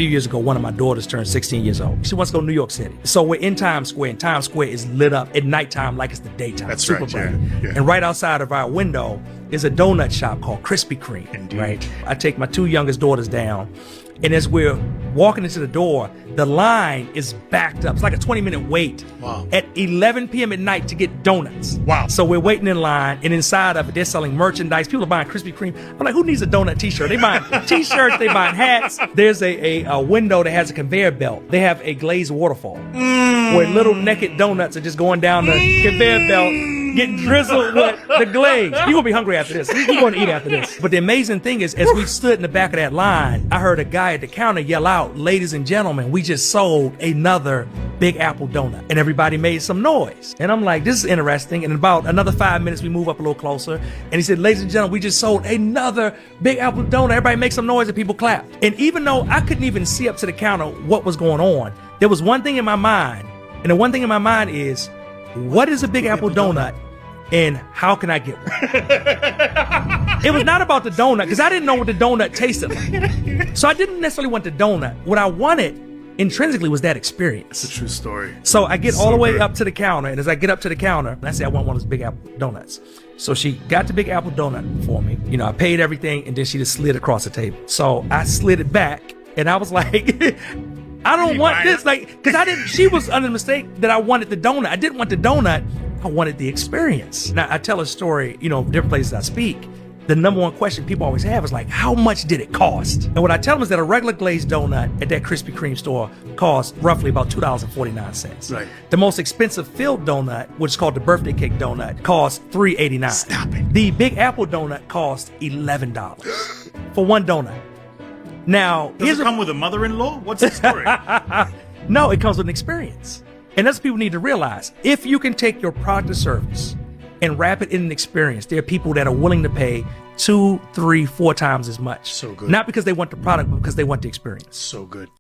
few years ago, one of my daughters turned 16 years old. She wants to go to New York City. So we're in Times Square, and Times Square is lit up at nighttime like it's the daytime. That's super right, bright. yeah. And right outside of our window is a donut shop called Krispy Kreme. Indeed. Right? I take my two youngest daughters down, and as we're walking into the door, the line is backed up. It's like a 20-minute wait Wow. at 11 p.m. at night to get donuts. Wow. So we're waiting in line, and inside of it, they're selling merchandise. People are buying Krispy Kreme. I'm like, who needs a donut t-shirt? They buying t-shirts, they buying hats. There's a window that has a conveyor belt. They have a glazed waterfall where little naked donuts are just going down the conveyor belt, getting drizzled with the glaze. You're gonna be hungry after this. You're gonna eat after this. But the amazing thing is, as we stood in the back of that line, I heard a guy at the counter yell out, "Ladies and gentlemen, we just sold another Big Apple donut." And everybody made some noise. And I'm like, this is interesting. And in about another 5 minutes, we move up a little closer. And he said, "Ladies and gentlemen, we just sold another Big Apple donut." Everybody make some noise and people clapped. And even though I couldn't even see up to the counter what was going on, there was one thing in my mind. And the one thing in my mind is, what is a Big Apple donut? And how can I get one? It was not about the donut, because I didn't know what the donut tasted like. So I didn't necessarily want the donut. What I wanted intrinsically was that experience. It's a true story. So I get all the way good. up to the counter, and as I get up to the counter, I say I want one of those Big Apple donuts. So she got the Big Apple donut for me. You know, I paid everything, and then she just slid across the table. So I slid it back, and I was like, I don't want this, like, because I didn't. She was under the mistake that I wanted the donut. I didn't want the donut. I wanted the experience. Now I tell a story, you know, different places I speak. The number one question people always have is like, how much did it cost? And what I tell them is that a regular glazed donut at that Krispy Kreme store costs roughly about $2.49. Right. The most expensive filled donut, which is called the birthday cake donut, costs $3.89. Stop it. The Big Apple donut costs $11 for one donut. Now, Does it come with a mother-in-law? What's the story? No, it comes with an experience. And that's what people need to realize. If you can take your product or service and wrap it in an experience, there are people that are willing to pay 2, 3, 4 times as much. So good. Not because they want the product, but because they want the experience. So good.